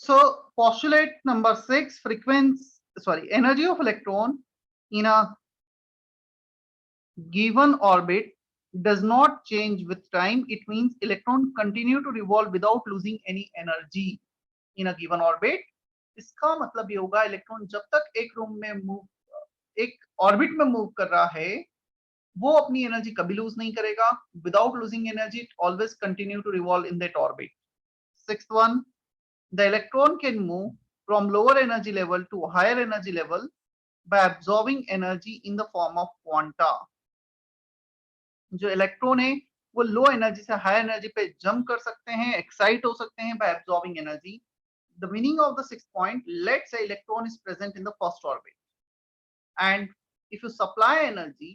So postulate number 6, energy of electron in a given orbit does not change with time. It means electron continue to revolve without losing any energy in a given orbit. इसका मतलब ये होगा electron जब तक एक room में move एक orbit में मूव कर रहा है वो अपनी एनर्जी कभी लूज नहीं करेगा. Without losing energy it always continue to revolve in that orbit. Sixth one, the electron can move from lower energy level to higher energy level by absorbing energy in the form of quanta. जो electron है वो low energy से high energy पे jump कर सकते हैं, excite हो सकते हैं by absorbing energy. The meaning of the sixth point, let's say electron is present in the first orbit and if you supply energy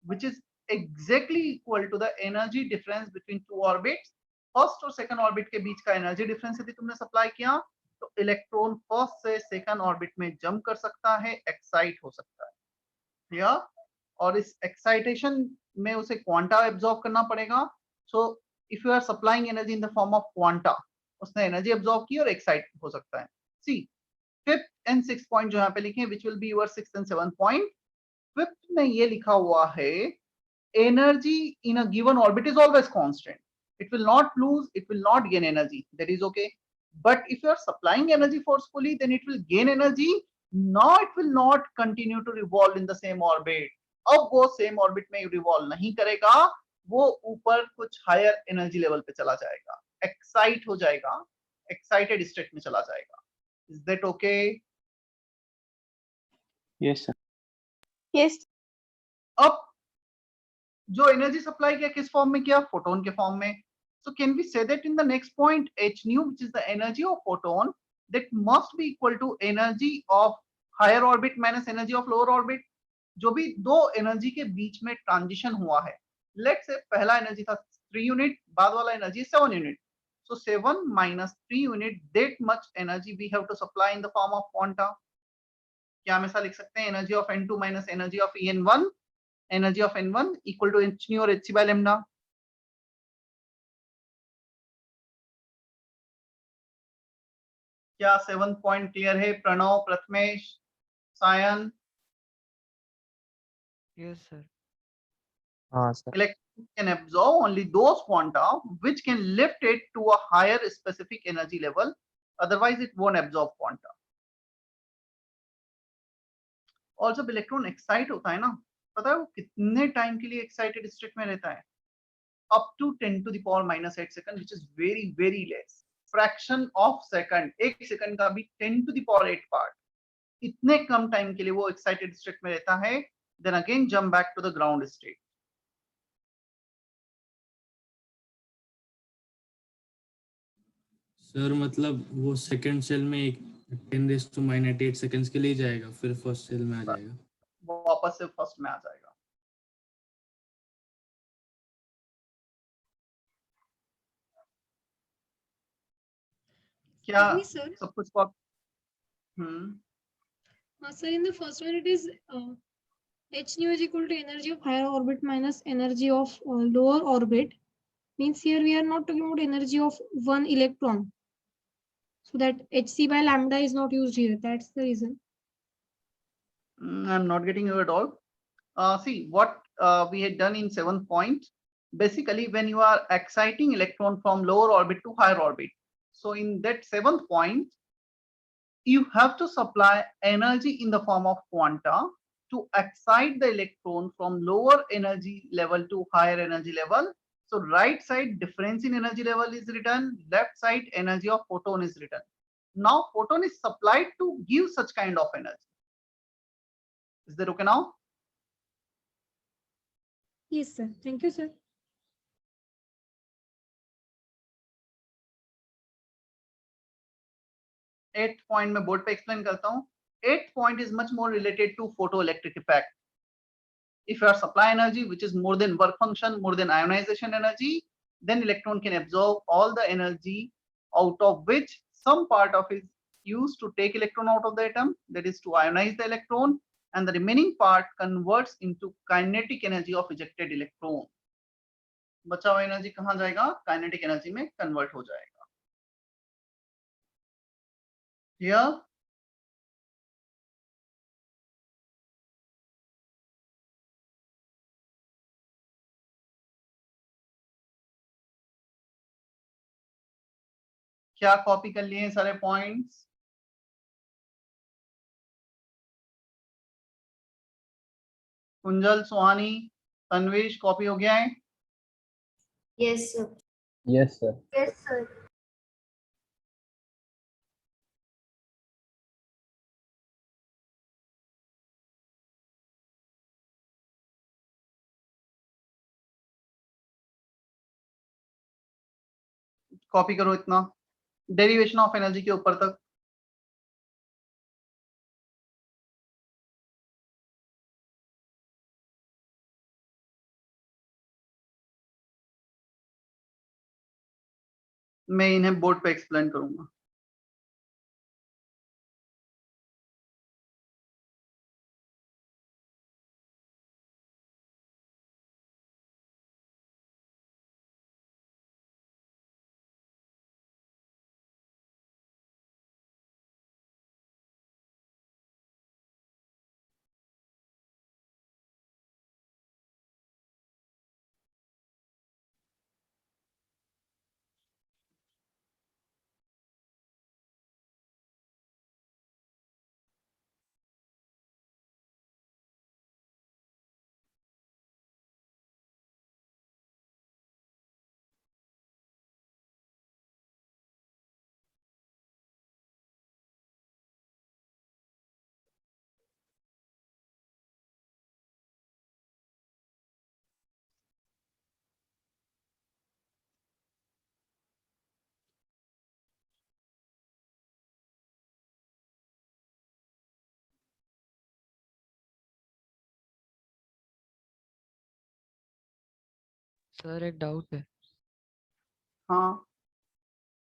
which is exactly equal to the energy difference between two orbits, first और second orbit के बीच का energy difference यदि तुमने supply किया तो electron first से second orbit में jump कर सकता है, एक्साइट हो सकता है या और इस एक्साइटेशन में उसे क्वांटा एब्जॉर्ब करना पड़ेगा. So if you are supplying energy in the form of quanta, उसने एनर्जी एब्जॉर्ब की और एक्साइट हो सकता है. See fifth and six point जो यहाँ पे लिखे हैं which will be your sixth and seventh point. Fifth में ये लिखा हुआ है energy in a given orbit is always constant. It will not lose, it will not gain energy. That is okay. But if you are supplying energy forcefully, then it will gain energy. Now it will not continue to revolve in the same orbit. अब वो same orbit में revolve नहीं करेगा, वो ऊपर कुछ higher energy level पे चला जाएगा, excite हो जाएगा, excited state में चला जाएगा. Is that okay? Yes sir. Yes. अब जो एनर्जी सप्लाई किया किस फॉर्म में किया, फोटोन के फॉर्म में. So can we say that in the next point h nu, which is the energy of photon, that must be equal to energy of higher orbit minus energy of lower orbit. जो भी दो energy के बीच में transition हुआ है, let's say पहला energy था 3 unit, बाद वाला energy 7 unit. So 7 minus 3 unit, that much energy we have to supply in the form of quanta. क्या हम ऐसा लिख सकते हैं, energy of n2 minus energy of en1, energy of n1 equal to h nu और hc by lambda. क्या 7th point clear है? Pranav, Prathamesh, Sion. Yes, sir. हाँ sir. Electron can absorb only those quanta which can lift it to a higher specific energy level, otherwise it won't absorb quanta. और जब electron excite होता है ना, पता है वो कितने टाइम के लिए एक्साइटेड स्टेट में रहता है? up to 10 to the power minus 8 second, which is very very less, fraction of second. एक सेकंड का भी 10 to the power 8 पार्ट, इतने कम टाइम के लिए वो एक्साइटेड स्टेट में रहता है. then again jump back to the ground state. Sir मतलब वो सेकंड सेल में 10⁻⁸ सेकंड्स के लिए जाएगा, फिर फर्स्ट सेल में आ जाएगा, वापस से फर्स्ट में आ जाएगा. क्या Sir. सब कुछ को Sir, in the first one it is h nu is equal to energy of higher orbit minus energy of lower orbit. Means here we are not talking about energy of one electron. So that hc by lambda is not used here. That's the reason. I'm not getting you at all. See what we had done in 7th point. Basically, when you are exciting electron from lower orbit to higher orbit, so in that 7th point, you have to supply energy in the form of quanta to excite the electron from lower energy level to higher energy level. So right side difference in energy level is written, left side energy of photon is written. Now photon is supplied to give such kind of energy. Is that okay now? Yes, sir. Thank you, sir. Eighth point में board पे explain करता हूँ. Eighth point is much more related to photoelectric effect. If you are supply energy which is more than work function, more than ionization energy, then electron can absorb all the energy, out of which some part of is used to take electron out of the atom, that is to ionize the electron, and the remaining part converts into kinetic energy of ejected electron. बचा हुआ energy कहाँ जाएगा? Kinetic energy में convert हो जाएगा. Clear? क्या copy कर लिए सारे पॉइंट्स? कुंजल, सुहानी, तन्वेश, कॉपी हो गया है? Yes, sir. Yes, sir. Yes, sir. Copy करो इतना, डेरिवेशन ऑफ एनर्जी के ऊपर तक। मैं इन्हें बोर्ड पे एक्सप्लेन करूंगा। सर एक डाउट है हाँ,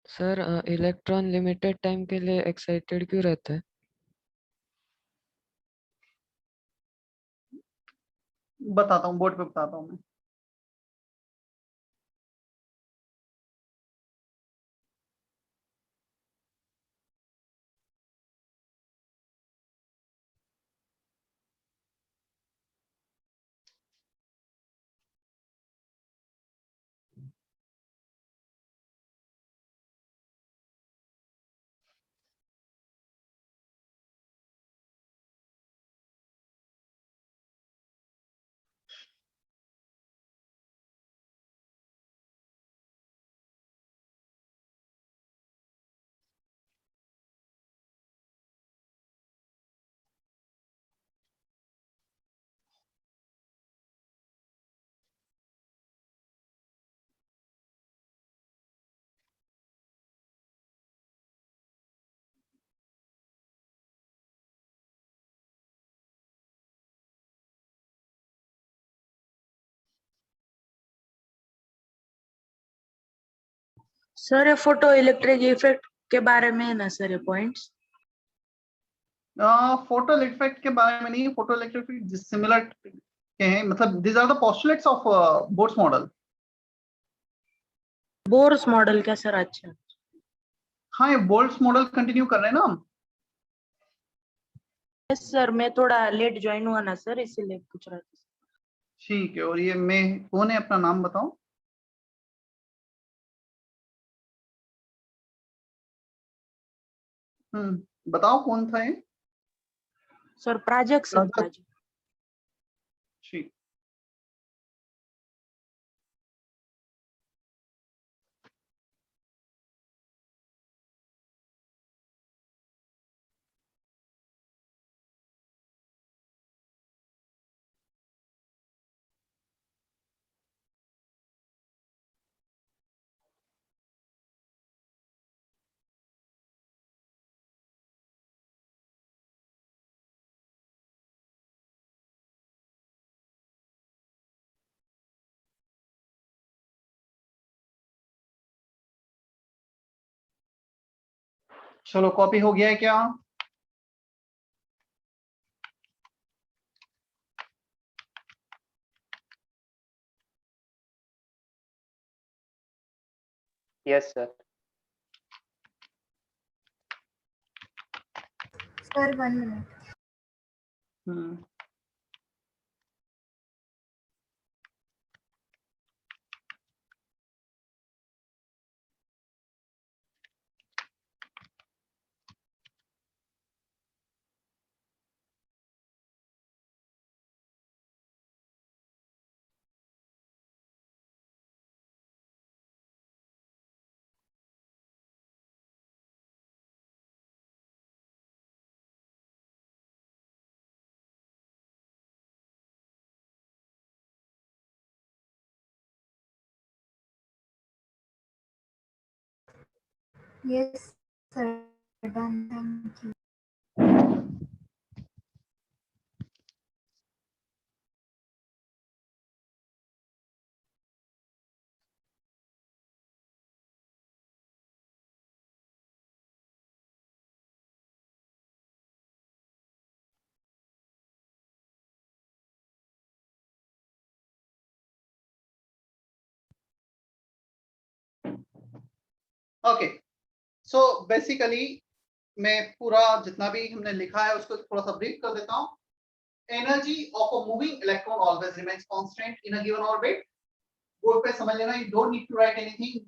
सर, इलेक्ट्रॉन लिमिटेड टाइम के लिए एक्साइटेड क्यों रहता है? बताता हूँ, बोर्ड पे बताता हूँ मैं। सर ये फोटो इलेक्ट्रिक इफेक्ट के बारे में है ना सर, ये पॉइंट्स? फोटो इलेक्ट्रिक के बारे में नहीं, फोटो इलेक्ट्रिक सिमिलर के हैं, मतलब these are the postulates of Bohr's model. Bohr's model क्या सर? अच्छा, हाँ, ये बोर्ड्स मॉडल कंटिन्यू कर रहे हैं ना हम। यस सर, मैं थोड़ा लेट ज्वाइन हुआ ना सर, इसीलिए पूछ रहा था। ठीक है, और ये मैं कौन है, अपना नाम बताओ। बताओ कौन था ये? Sir Prajak sir, Prajak. प्राजक। ठीक। चलो, कॉपी हो गया है क्या? Yes, sir. Sir, 1 minute. Yes, sir. Done. Thank you. Okay, so basically मैं पूरा जितना भी हमने लिखा है उसको थोड़ा सा ब्रीफ कर देता हूँ. Energy of a moving electron always remains constant in a given orbit. Board पे समझ लेना, you don't need to write anything.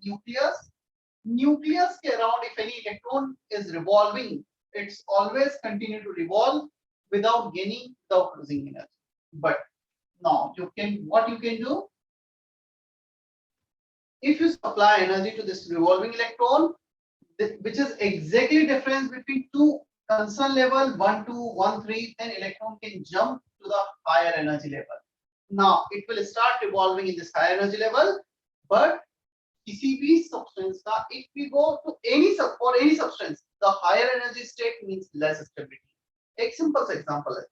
Nucleus के around if any electron is revolving, it's always continue to revolve without gaining, without losing energy. But now what you can do, if you supply energy to this revolving electron, which is exactly difference between two concern level 1, 2, 1, 3, then electron can jump to the higher energy level. Now it will start revolving in this higher energy level, but किसी भी substance का, if we go to any substance, the higher energy state means less stability. एक simple सा example है,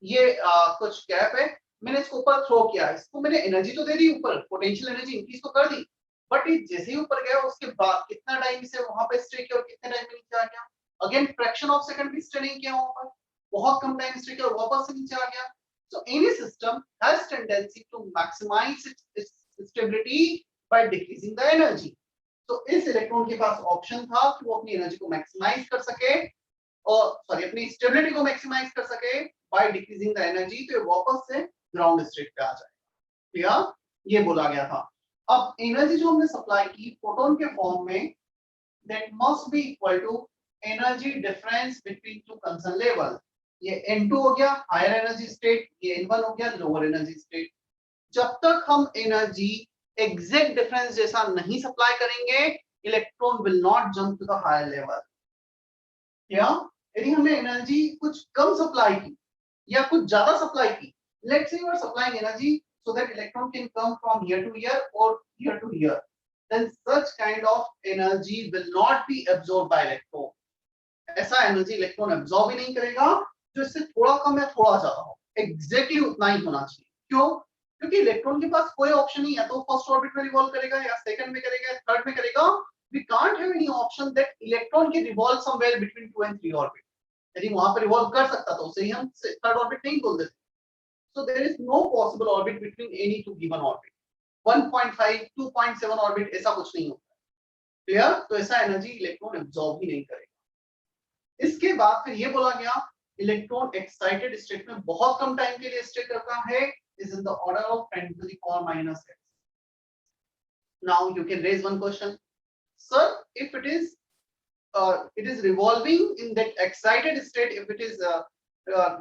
ये कुछ gap है, मैंने इसको ऊपर थ्रो किया, इसको मैंने एनर्जी तो दे दी, ऊपर पोटेंशियल एनर्जी इंक्रीज तो कर दी, बट ये जैसे ही ऊपर गया उसके बाद कितना टाइम से वहां पे स्टे किया और कितने टाइम में नीचे आ गया, अगेन फ्रैक्शन ऑफ सेकंड भी स्टे नहीं किया वहां पर, बहुत कम टाइम स्टे किया और वापस से नीचे आ गया. So any system has tendency to maximize its stability by decreasing the energy. तो इस इलेक्ट्रॉन के पास ऑप्शन था कि वो अपनी एनर्जी को मैक्सिमाइज कर सके, और सॉरी अपनी स्टेबिलिटी को मैक्सिमाइज कर सके बाय डिक्रीजिंग द एनर्जी, तो ये वापस से ग्राउंड स्टेट पे आ जाएगा. क्लियर, ये बोला गया था. अब एनर्जी जो हमने सप्लाई की फोटोन के फॉर्म में, that must be equal to energy difference between two concern level. ये N2 हो गया हायर एनर्जी स्टेट, ये N1 हो गया लोअर एनर्जी स्टेट. जब तक हम एनर्जी एग्जैक्ट डिफरेंस जैसा नहीं सप्लाई करेंगे, electron will not jump to the higher level. क्या यदि हमने एनर्जी कुछ कम सप्लाई की या कुछ ज्यादा सप्लाई की, let's say you are supplying energy so that electron can come from here to here or here to here, then such kind of energy will not be absorbed by electron. ऐसा energy electron absorb ही नहीं करेगा जो इससे थोड़ा कम या थोड़ा ज्यादा हो, एग्जैक्टली उतना ही होना चाहिए. क्यों? क्योंकि इलेक्ट्रॉन के पास कोई ऑप्शन नहीं है, तो फर्स्ट ऑर्बिट में रिवॉल्व करेगा या सेकंड में करेगा या थर्ड में करेगा. we can't have any option that electron can revolve somewhere between 2 and 3 orbit. यदि वहां पर रिवॉल्व कर सकता तो उसे ही हम थर्ड ऑर्बिट नहीं बोल देते. So there is no possible orbit between any two given orbit. 1.5, 2.7 orbit ऐसा कुछ नहीं होता. क्लियर? तो ऐसा एनर्जी इलेक्ट्रॉन एब्जॉर्ब ही नहीं करेगा. इसके बाद फिर ये बोला गया इलेक्ट्रॉन एक्साइटेड स्टेट में बहुत कम टाइम के लिए स्टे करता है, is in the order of 10 to the power minus x. Now you can raise one question, sir, if it is revolving in that excited state, if it is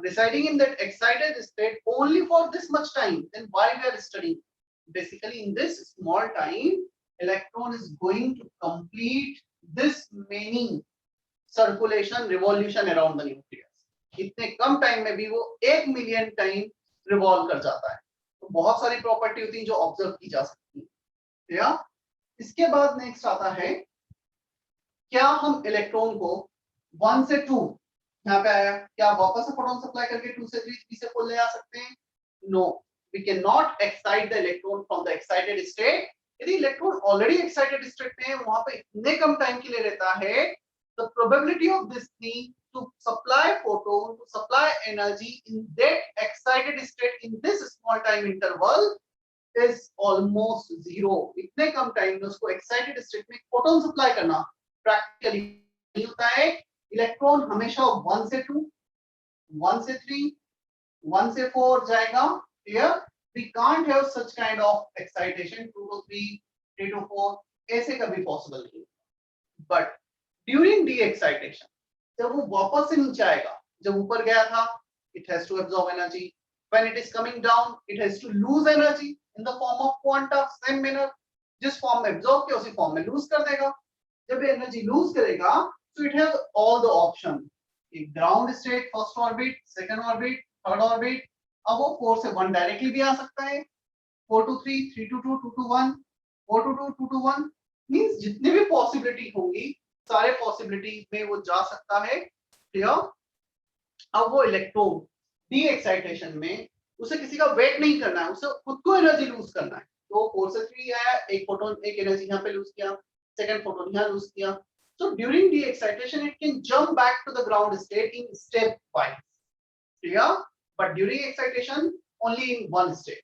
residing in that excited state only for this much time, then why we are studying? Basically in this small time, electron is going to complete this many circulation revolution around the nucleus. इतने कम time में भी वो 1 million time revolve कर जाता है. तो बहुत सारी प्रॉपर्टी होती है जो ऑब्जर्व की जा सकती है. या इसके बाद नेक्स्ट आता है, क्या हम इलेक्ट्रॉन को 1 से 2 यहाँ पे आया, क्या वापस से फोटोन सप्लाई करके 2 से 3, 3 से 4 ले आ सकते हैं? No, we can not excite the electron from the excited state. यदि इलेक्ट्रॉन ऑलरेडी एक्साइटेड स्टेट में है, वहां पे इतने कम टाइम के लिए रहता है, the probability of this thing to supply photon, to supply energy in that excited state in this small time interval is almost zero. इतने कम टाइम में उसको एक्साइटेड स्टेट में फोटोन सप्लाई करना प्रैक्टिकली नहीं होता है. इलेक्ट्रॉन हमेशा 1 से 2, 1 से 3, 1 से 4 जाएगा. Clear? We can't have such kind of excitation 2 to 3, 3 to 4. ऐसे कभी पॉसिबल नहीं. But during de-excitation, जब वो वापस से नीचे आएगा, जब ऊपर गया था, it has to absorb energy. When it is coming down, it has to lose energy in the form of quanta. Same manner, जिस फॉर्म में एब्जॉर्ब किया उसी फॉर्म में लूज कर देगा. जब ये एनर्जी लूज करेगा, so it has all the option. Ground state, first orbit, second orbit, third orbit. अब वो 4 से 1 डायरेक्टली भी आ सकता है. 4 to 3, 3 to 2, 2 to 1, 4 to 2, 2 to 1. Means जितने भी पॉसिबिलिटी होंगी, सारे पॉसिबिलिटी में वो जा सकता है. क्लियर? अब वो इलेक्ट्रॉन डी एक्साइटेशन में उसे किसी का वेट नहीं करना है, उसे खुद को एनर्जी लूज करना है. तो 4 से 3 आया, एक फोटोन, एक एनर्जी यहाँ पे लूज किया, सेकंड फोटोन यहाँ लूज किया. So during the excitation, it can jump back to the ground state in step wise. Clear? But during excitation, only in one state.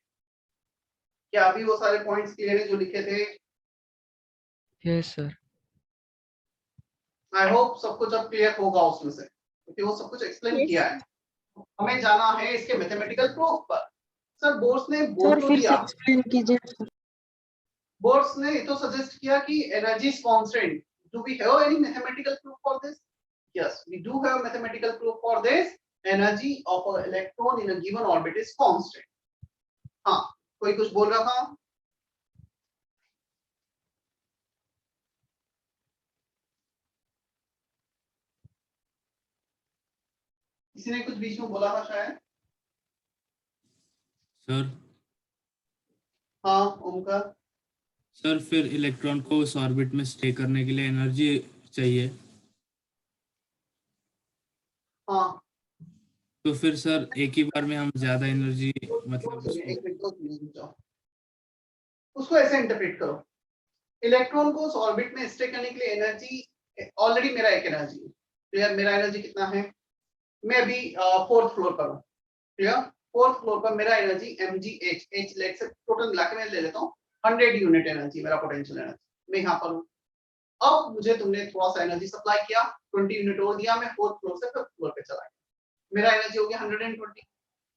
क्या अभी वो सारे पॉइंट्स क्लियर है जो लिखे थे? Yes, sir. I hope सब कुछ अब क्लियर होगा उसमें से, क्योंकि वो सब कुछ एक्सप्लेन किया है. हमें जाना है इसके मैथमेटिकल प्रूफ पर. सर बोर्ड्स ने बोल तो दिया, एक्सप्लेन कीजिए सर. बोर्ड्स ने तो सजेस्ट किया कि energy is constant. Do we have any mathematical proof for this? Yes, we do have mathematical proof for this. Energy of an electron in a given orbit is constant. हाँ, कोई कुछ बोल रहा था? किसी ने कुछ बीच में बोला था शायद? सर हाँ, ओमकार. सर फिर इलेक्ट्रॉन को उस ऑर्बिट में स्टे करने के लिए एनर्जी चाहिए. हाँ. तो फिर सर एक ही बार में हम ज्यादा एनर्जी मतलब एक मिनट तो जाओ. उसको ऐसे इंटरप्रेट करो. इलेक्ट्रॉन को उस ऑर्बिट में स्टे करने के लिए एनर्जी, ऑलरेडी मेरा एक एनर्जी है. क्लियर? मेरा एनर्जी कितना है? मैं अभी 4th फ्लोर पर हूँ. क्लियर? 4th फ्लोर पर मेरा एनर्जी mgh, h लेट से टोटल मिला के मैं ले लेता हूँ 100 यूनिट एनर्जी, मेरा पोटेंशियल एनर्जी. मैं यहाँ पर हूँ. अब मुझे तुमने थोड़ा सा एनर्जी सप्लाई किया, 20 यूनिट और दिया, मैं 4th फ्लोर से 5th फ्लोर पे चला गया. मेरा एनर्जी हो गया 120.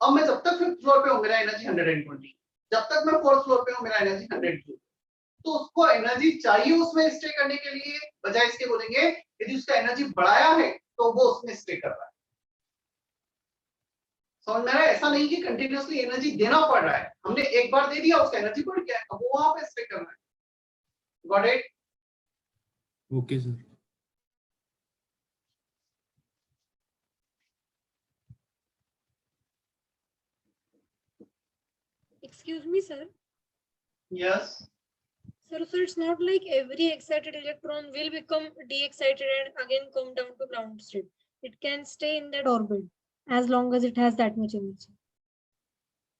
अब मैं जब तक 5th फ्लोर पे हूँ मेरा एनर्जी 120, जब तक मैं 4th फ्लोर पे हूँ मेरा एनर्जी 100. तो उसको एनर्जी चाहिए उसमें स्टे करने के लिए, बजाय इसके बोलेंगे यदि उसका एनर्जी बढ़ाया है तो वो उसमें स्टे कर रहा है. समझ में आ रहा है? ऐसा नहीं कि कंटिन्यूअसली एनर्जी देना पड़ रहा है. हमने एक बार दे दिया, उसका एनर्जी बढ़ गया, अब वो वहां पे स्टे कर रहा है. Got it? Okay sir. Excuse me, sir. Yes. Sir, so it's not like every excited electron will become de-excited and again come down to ground state. It can stay in that orbit as long as it has that much energy.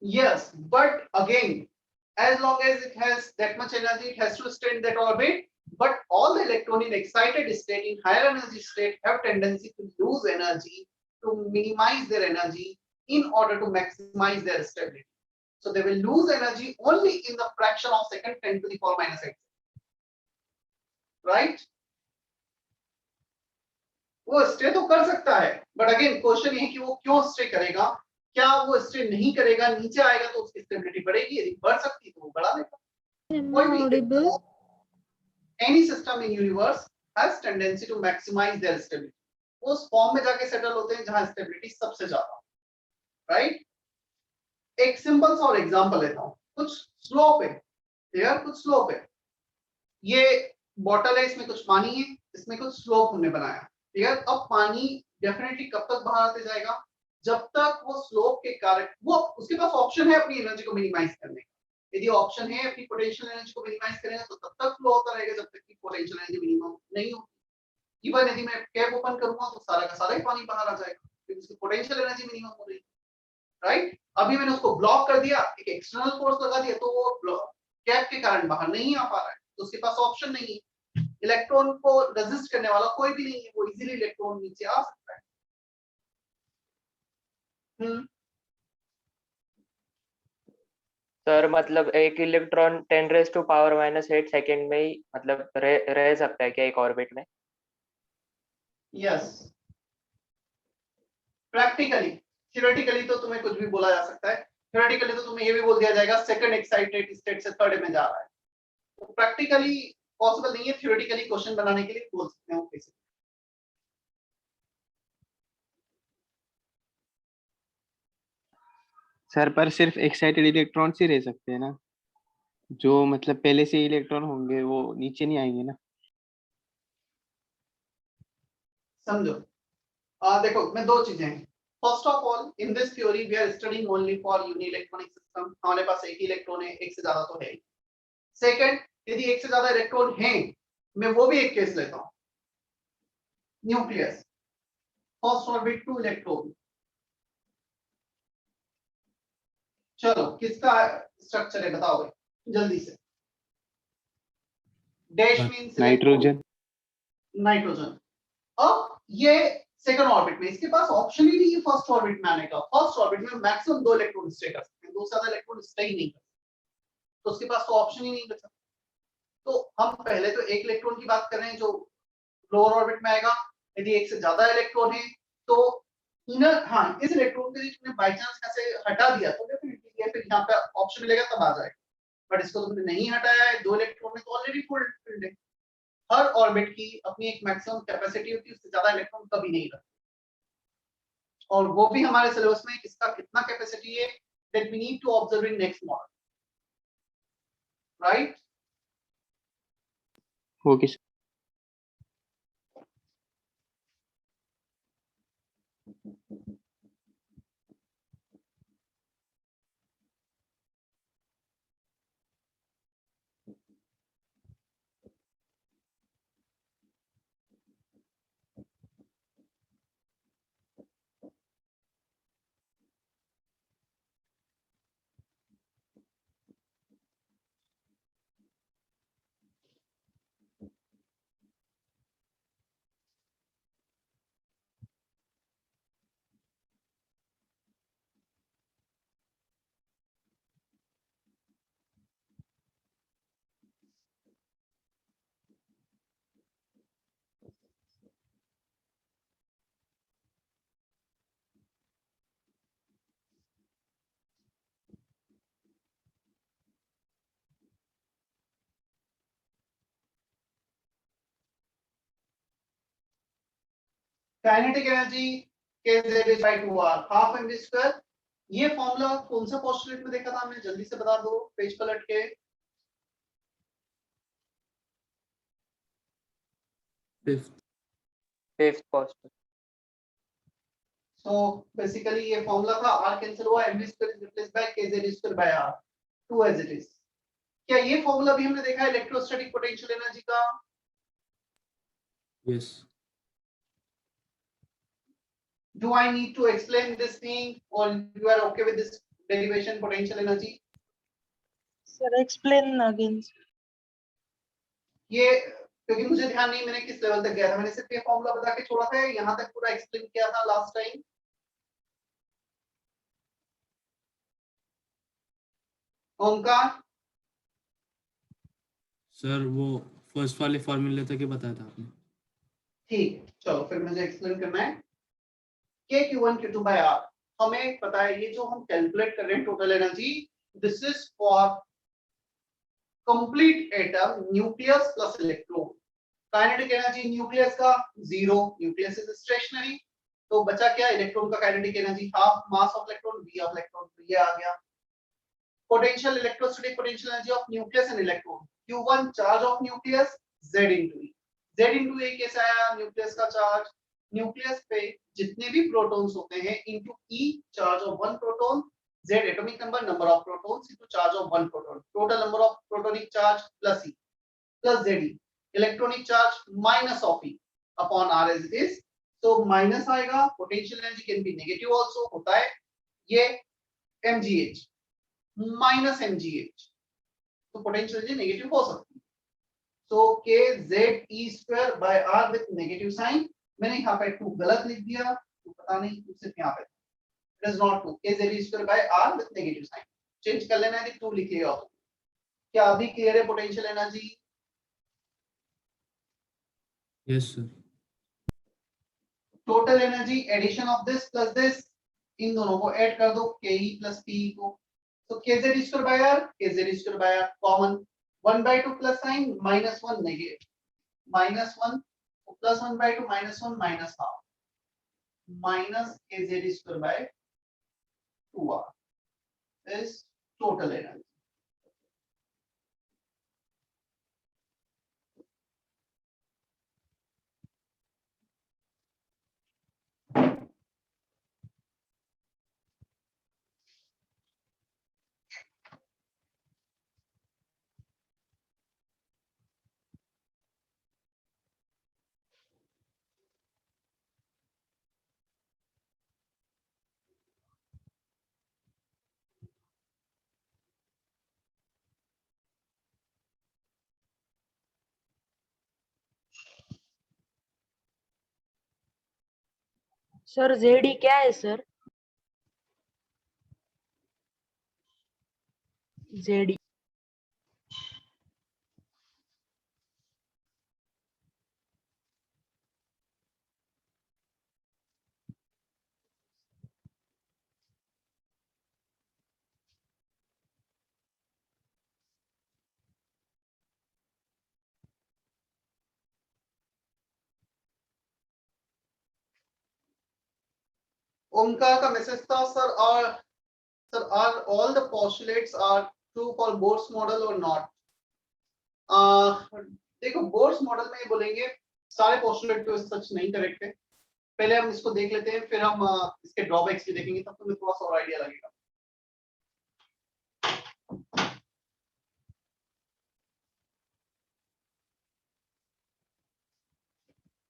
Yes, but again, as long as it has that much energy, it has to stay in that orbit. But all the electron in excited state, in higher energy state, have tendency to lose energy, to minimize their energy in order to maximize their stability. So they will lose energy only in the fraction of second 10 to the power minus 8. Right? वो stay तो कर सकता है, but again question ये है कि वो क्यों स्टे करेगा. क्या वो स्टे नहीं करेगा, नीचे आएगा तो उसकी स्टेबिलिटी बढ़ेगी, यदि बढ़ सकती तो वो बढ़ा देगा. Am I audible? Any system in universe has tendency to maximize their stability. वो उस फॉर्म में जाके सेटल होते हैं जहां स्टेबिलिटी सबसे ज्यादा. राइट? एक सिंपल सा और एग्जांपल लेता हूं. कुछ स्लोप है, क्लियर? कुछ स्लोप है. ये बॉटल है, इसमें कुछ पानी है, इसमें कुछ स्लोप हमने बनाया. क्लियर? अब पानी डेफिनेटली कब तक बाहर आते जाएगा? जब तक वो स्लोप के कारण, वो उसके पास ऑप्शन है अपनी एनर्जी को मिनिमाइज करने का. यदि ऑप्शन है अपनी पोटेंशियल एनर्जी को मिनिमाइज करेगा तो तब तक फ्लो होता रहेगा जब तक कि पोटेंशियल एनर्जी मिनिमम नहीं होगी. इवन यदि मैं कैप ओपन करूंगा तो सारा का सारा ही पानी बाहर आ जाएगा क्योंकि उसकी पोटेंशियल एनर्जी मिनिमम हो रही है. राइट? अभी मैंने उसको ब्लॉक कर दिया, एक एक्सटर्नल फोर्स लगा दिया तो वो कैप के कारण बाहर नहीं आ पा रहा है, तो उसके पास ऑप्शन नहीं है. इलेक्ट्रॉन को रेजिस्ट करने वाला कोई भी नहीं है, वो इजीली इलेक्ट्रॉन नीचे आ सकता है. सर मतलब एक इलेक्ट्रॉन 10⁻⁻⁸ सेकंड में ही मतलब रह सकता है क्या एक ऑर्बिट में? यस, प्रैक्टिकली, थियोरेटिकली तो तुम्हें कुछ भी बोला जा सकता है, थियोरेटिकली तो तुम्हें ये भी बोल दिया जाएगा सेकंड एक्साइटेड स्टेट से थर्ड में जा रहा है, तो प्रैक्टिकली पॉसिबल नहीं है, थियोरेटिकली क्वेश्चन बनाने के लिए बोल सकते हो कैसे। सर पर सिर्फ एक्साइटेड इलेक्ट्रॉन ही रह सकते हैं ना, जो मतलब पहले से इलेक्ट्रॉन होंगे वो नीचे नहीं आएंगे ना। समझो, देखो मैं दो चीजें हैं, first of all in this theory we are studying only for uni electronic system, हमारे पास एक ही इलेक्ट्रॉन है, एक से ज्यादा तो है। सेकंड, यदि एक से ज्यादा इलेक्ट्रॉन हैं, मैं वो भी एक केस लेता हूं, न्यूक्लियस, फर्स्ट ऑर्बिट 2 इलेक्ट्रॉन, चलो किसका स्ट्रक्चर है बताओ भाई जल्दी से। Dash means nitrogen. नाइट्रोजन। अब ये सेकंड ऑर्बिट में, इसके पास ऑप्शन ही नहीं है फर्स्ट ऑर्बिट में आने का, फर्स्ट ऑर्बिट में मैक्सिमम 2 इलेक्ट्रॉन स्टे कर सकते हैं, दो से ज्यादा इलेक्ट्रॉन स्टे ही नहीं कर सकते, तो उसके पास तो ऑप्शन ही नहीं बचा। तो हम पहले तो एक इलेक्ट्रॉन की बात कर रहे हैं जो लोअर ऑर्बिट में आएगा, यदि एक से ज्यादा इलेक्ट्रॉन है तो इनर, हाँ इस इलेक्ट्रॉन को तुमने बाय चांस ऐसे हटा दिया तो डेफिनेटली ये फिर यहाँ पे ऑप्शन मिलेगा तब आ जाएगा, बट इसको तुमने नहीं हटाया है, 2 इलेक्ट्रॉन में तो ऑलरेडी फुल फिल्ड है। हर ऑर्बिट की अपनी एक मैक्सिमम कैपेसिटी होती है, उससे ज्यादा इलेक्ट्रॉन कभी नहीं रखते, और वो भी हमारे सिलेबस में किसका कितना कैपेसिटी है that we need to observe in next model, right. Okay sir. Kinetic energy kz/2r half mv square, ये फॉर्मूला कौन सा पोस्टुलेट में देखा था हमने, जल्दी से बता दो पेज पलट के। Fifth postulate. सो बेसिकली ये फॉर्मूला था, r कैंसिल हुआ, mv square is replaced by kz/r 2 as it is. क्या ये फॉर्मूला भी हमने देखा है इलेक्ट्रोस्टैटिक पोटेंशियल एनर्जी का? Yes. Do I need to explain this thing or you are okay with this derivation potential energy? Sir, explain again. ये क्योंकि मुझे ध्यान नहीं मैंने किस लेवल तक गया था, मैंने सिर्फ ये फॉर्मूला बता के छोड़ा था, यहाँ तक पूरा एक्सप्लेन किया था लास्ट टाइम। ओमकार सर वो फर्स्ट वाले फॉर्मूले तक ही बताया था आपने। ठीक है, चलो फिर मुझे एक्सप्लेन करना है। Q1 Q2 by R हमें पता है, ये जो हम कैलकुलेट कर रहे हैं total energy, this is for complete atom nucleus plus electron. Kinetic energy nucleus का 0, न्यूक्लियस इज स्टेशनरी, तो बचा क्या, इलेक्ट्रॉन का kinetic energy half mass of electron v of electron, तो ये आ गया। Potential electrostatic potential energy of nucleus and electron, Q1 charge of nucleus Z into E, Z into E कैसे आया, nucleus का चार्ज, न्यूक्लियस पे जितने भी प्रोटॉन्स होते हैं into E charge of 1 proton, Z atomic number, number of protons into charge of 1 proton, total number of protonic charge plus E plus ZE, electronic charge minus of E upon R as it is, तो minus आएगा। Potential energy can be negative also, होता है ये mgh minus mgh, तो potential energy negative हो सकती है। So kZe² by R with negative sign, मैंने यहाँ पे 2 गलत लिख दिया, तो पता नहीं सिर्फ यहाँ पे it is not 2, kZe² by R with negative sign, change कर लेना है, 2 लिख लिया। क्या अभी क्लियर है potential energy? Yes sir. Total total energy addition of this plus this, इन दोनों को ऐड कर दो ke प्लस pe को, तो kz square by r, kz square by r common, 1/2 plus sign -1 negative, -1 plus 1/2 -1 minus half, minus kz square by 2r is total energy. Sir JD क्या है sir? JD Omkar का message था sir, are all the postulates are true for Bohr's model और not? देखो Bohr's model में ये बोलेंगे सारे पोस्टुलेट तो सच नहीं करेक्ट है, पहले हम इसको देख लेते हैं, फिर हम इसके ड्रॉबैक्स भी देखेंगे, तब तुम्हें थोड़ा सा और आइडिया लगेगा।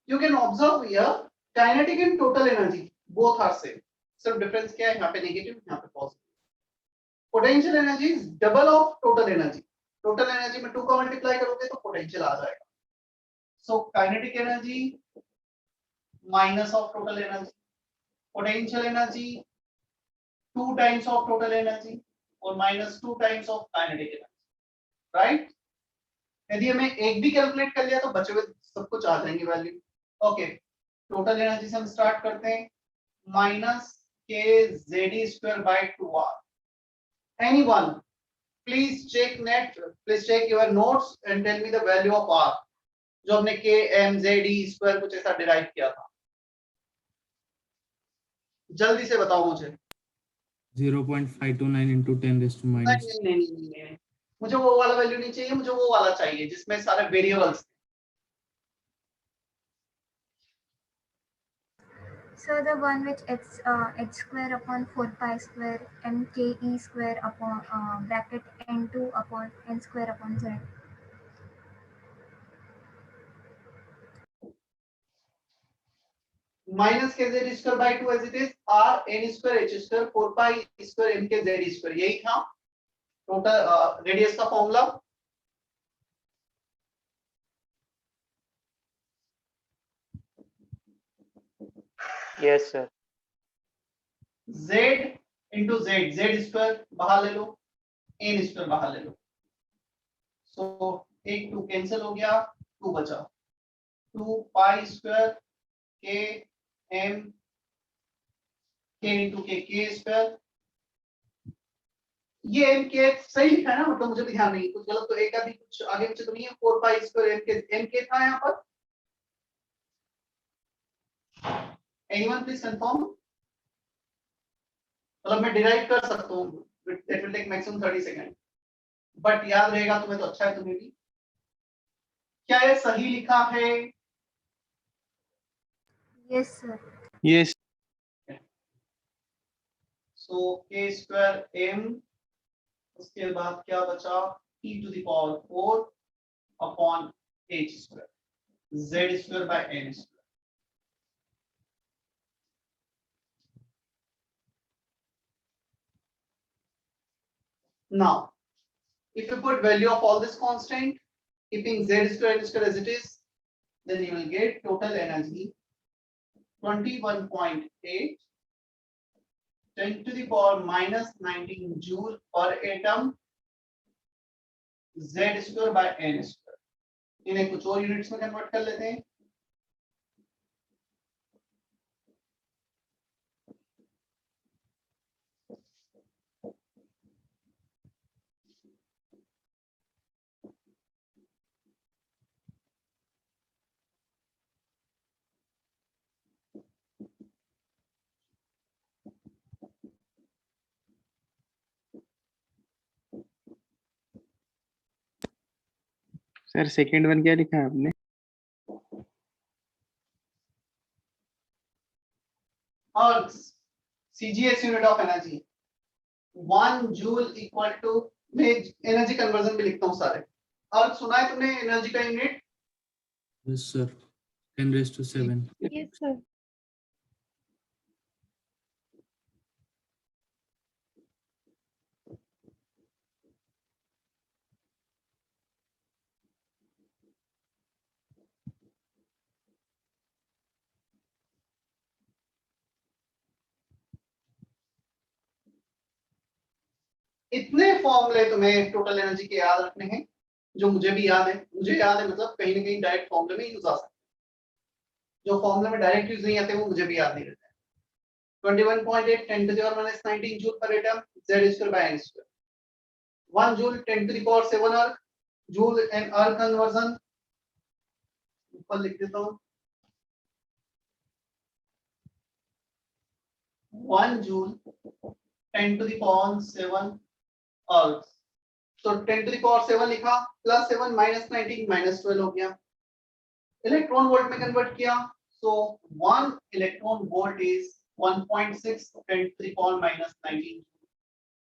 You can observe here kinetic and total energy both are same. सिर्फ डिफरेंस क्या है, यहाँ पे नेगेटिव, यहाँ पे positive. Potential energy is double of total energy, total energy में 2 का मल्टीप्लाई करोगे तो पोटेंशियल आ जाएगा। So kinetic energy minus of total energy, potential energy 2 times of total energy और -2 times of kinetic energy, right? यदि हमें एक भी कैलकुलेट कर लिया तो बचे हुए सब कुछ आ जाएंगे वैल्यू। ओके, टोटल एनर्जी से हम स्टार्ट करते हैं, minus kz square by 2r। Anyone please check net, please check your notes and tell me the value of r, जो हमने kmz स्क्वायर कुछ ऐसा डिराइव किया था, जल्दी से बताओ मुझे। 0.529 into 10 raised to minus नहीं, मुझे वो वाला वैल्यू नहीं चाहिए, मुझे वो वाला चाहिए जिसमें सारे variables. So the one which h square upon 4 pi square and ke square upon bracket n2 upon n square upon z. Minus kz square by 2 as it is, r n square h square 4 pi square m के z square, यही था total radius का formula. yes sir, z into z, z स्क्वायर बाहर ले लो, n square बाहर ले लो, सो एक 2 कैंसिल हो गया, 2 बचा, 2 pi square k m k into k square, ये m k सही लिखा है ना, मतलब मुझे भी ध्यान नहीं, कुछ गलत तो एक भी कुछ आगे पीछे तो नहीं है। 4 pi स्क्वायर m k था यहाँ पर, एनीवन प्लीज कंफर्म? मतलब मैं डिराइव कर सकता हूँ, it will take maximum 30 second, but याद रहेगा तुम्हें तो अच्छा है, तुम्हें भी। क्या ये सही लिखा है? Yes sir. Yes so k square m, उसके बाद क्या बचा, e to the power 4 upon h square, z square by n square. Now, if you put value of all this constant, keeping z square n square as it is, then you will get total energy 21.8 10 to the power minus 19 joule per atom, z square by n square। इन्हें कुछ और units में convert कर लेते हैं। Sir second one क्या लिखा है आपने? अर्थ CGS unit of energy 1 joule equal to, मैं एनर्जी कन्वर्जन भी लिखता हूँ सारे। अर्थ सुना है तुमने एनर्जी का unit? Yes sir, 10⁻⁷। Yes, sir. इतने फॉर्मूले तुम्हें टोटल एनर्जी के याद रखने हैं, जो मुझे भी याद है। मुझे याद है मतलब कहीं ना कहीं डायरेक्ट फॉर्मूले में यूज आ सकते हैं। जो फॉर्मूले में डायरेक्ट यूज नहीं आते वो मुझे भी याद नहीं रहते। 21.8 10 to the power minus 19 joule per atom, Z square by N square. 1 joule 10 to the power 7 arc, joule and arc conversion ऊपर लिख देता हूँ। 1 joule 10 to the power 7 arcs. तो 10 to the power 7 लिखा, प्लस 7 माइनस 19 माइनस 12 हो गया। Electron volt में convert किया, so 1 electron volt is 1.6 10 to the power minus 19।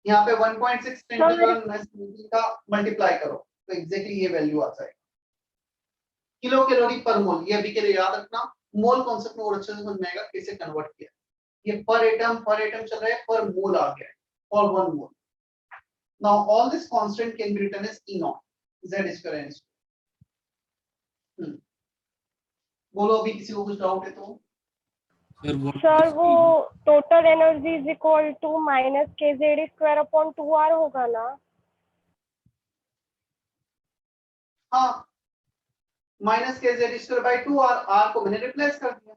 यहाँ पे 1.6 10 to the power minus 19 का मल्टीप्लाई करो तो एग्जैक्टली ये वैल्यू आ जाएगा। किलो कैलोरी पर मोल, ये अभी के लिए याद रखना। मोल कॉन्सेप्ट में और अच्छे से समझ में आएगा कैसे कन्वर्ट किया। ये पर एटम चल रहा है, पर मोल आ गया है, for 1 mole. Now all this constant can be written as E naught, Z square N square। बोलो अभी किसी को कुछ डाउट है तो? सर व्हाट सर वो total energy is equal to minus k Z square upon 2r होगा ना? हाँ, minus k Z square by 2 और आर को मैंने रिप्लेस कर दिया।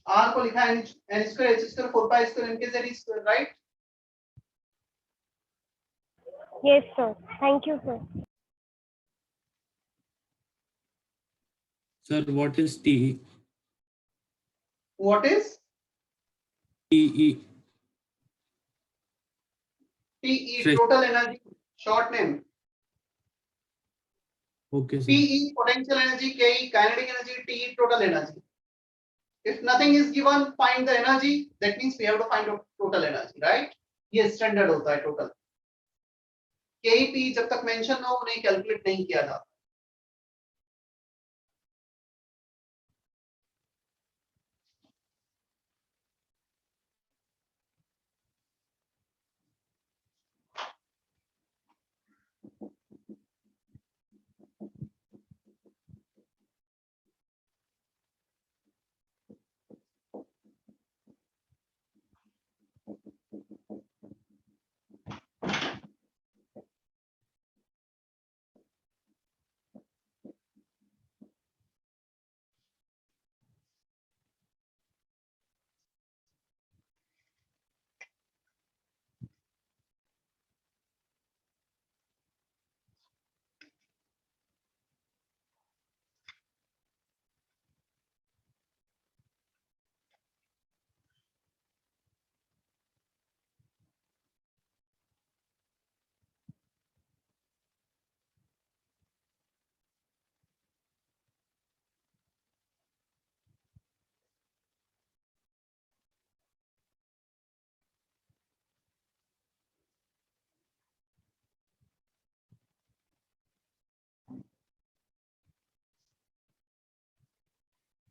आर को लिखा N square H square 4 pi square N K Z square, right? Yes sir, thank you sir. Sir what is TE? What is TE? TE? Fresh. Total energy, short name. Okay sir. PE potential energy, KE kinetic energy, TE total energy. If nothing is given, find the energy. That means we have to find out total energy, right? ये standard होता है total. केईपी जब तक mention ना हो उन्हें calculate नहीं किया जाता।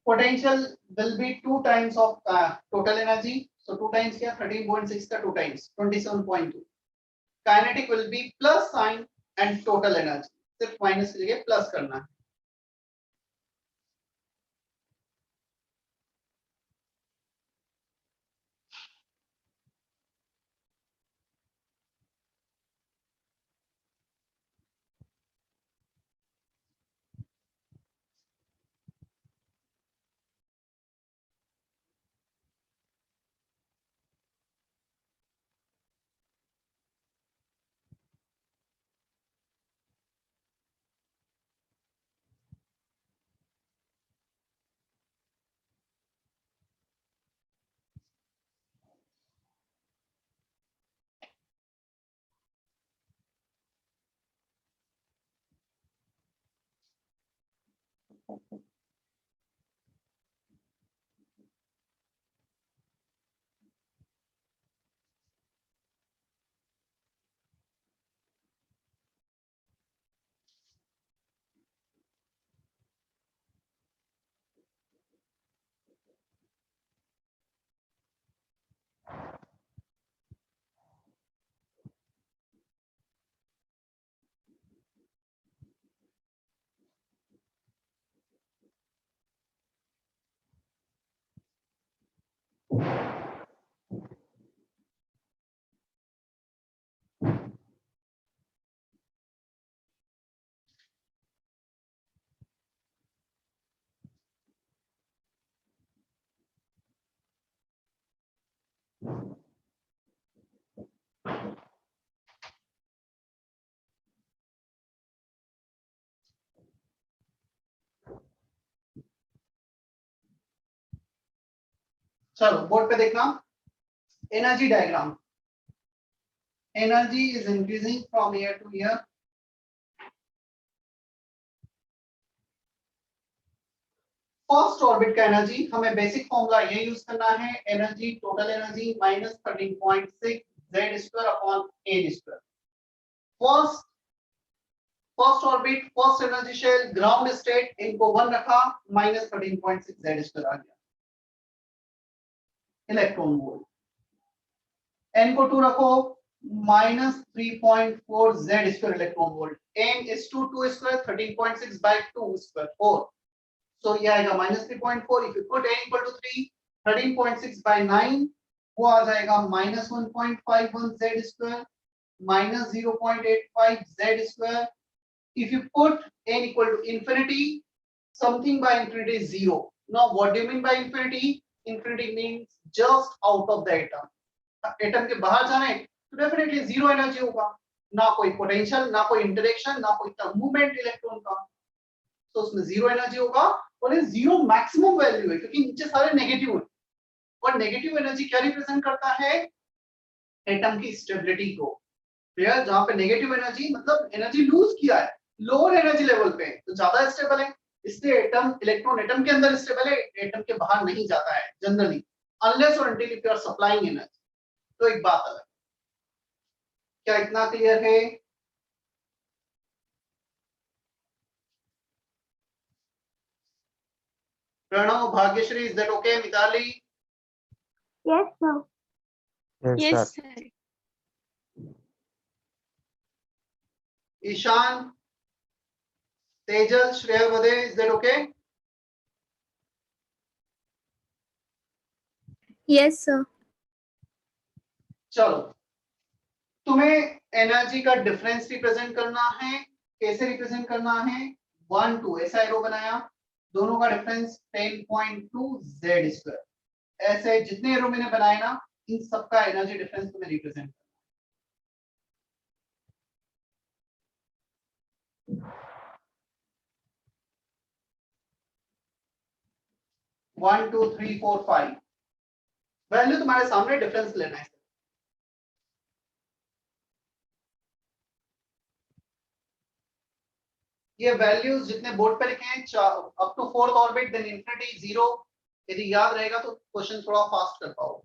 Potential will be 2 times of total energy. So 2 times क्या 13.6 का 2 times 27.2. Kinetic will be plus sign and total energy. सिर्फ माइनस के लिए प्लस करना है। चलो बोर्ड पे देखना, energy diagram. Energy is increasing from year to year. First orbit का एनर्जी, हमें बेसिक फॉर्मूला ये यूज करना है, energy total energy minus 13.6 z square upon a square. First orbit, first energy shell, ground state, इनको 1 रखा, minus 13.6 z square आ गया electron volt. n को 2 रखो, minus 3.4 z square electron volt. n is 2 square 13.6 by 2 square 4, so ये आएगा minus 3.4। If you put n equal to 3, 13.6 by 9 वो आ जाएगा minus 1.51 z square, minus 0.85 z square. If you put n equal to infinity, something by infinity is 0. Now what do you mean by infinity? Infinity means just out of the atom. Atom के बाहर जाना है तो definitely zero energy होगा, ना कोई potential, ना कोई इंटरेक्शन, ना कोई मूवमेंट इलेक्ट्रॉन का, तो उसमें जीरो एनर्जी होगा। और ये जीरो मैक्सिमम वैल्यू है क्योंकि नीचे सारे नेगेटिव है। और नेगेटिव एनर्जी क्या रिप्रेजेंट करता है? एटम की स्टेबिलिटी को। क्लियर? जहां पे नेगेटिव एनर्जी मतलब एनर्जी लूज किया है, लोअर एनर्जी लेवल पे तो ज्यादा स्टेबल है, इसलिए एटम, इलेक्ट्रॉन एटम के अंदर स्टेबल है, एटम के बाहर नहीं जाता है जनरली, अनलेस और until if you are supplying energy. तो एक बात अलग, क्या इतना क्लियर है? Pranav, Bhagyashree, is that okay? Mitali? Yes, sir. Yes, sir. sir. Ishaan, Tejal, Shreya Vade, is that okay? Yes, sir. चलो, तुम्हें एनर्जी का डिफरेंस रिप्रेजेंट करना है। कैसे रिप्रेजेंट करना है? 1 2 ऐसा एरो बनाया, दोनों का डिफरेंस 10.2 z स्क्वायर। ऐसे जितने एरो मैंने बनाए ना, इन सबका एनर्जी डिफरेंस तुम्हें रिप्रेजेंट करना है। 1 2 3 4 5 वैल्यू तुम्हारे सामने, डिफरेंस लेना है। ये वैल्यूज जितने बोर्ड पे लिखे हैं, up to fourth orbit, then infinity, zero, यदि याद रहेगा तो क्वेश्चन थोड़ा फास्ट कर पाओ।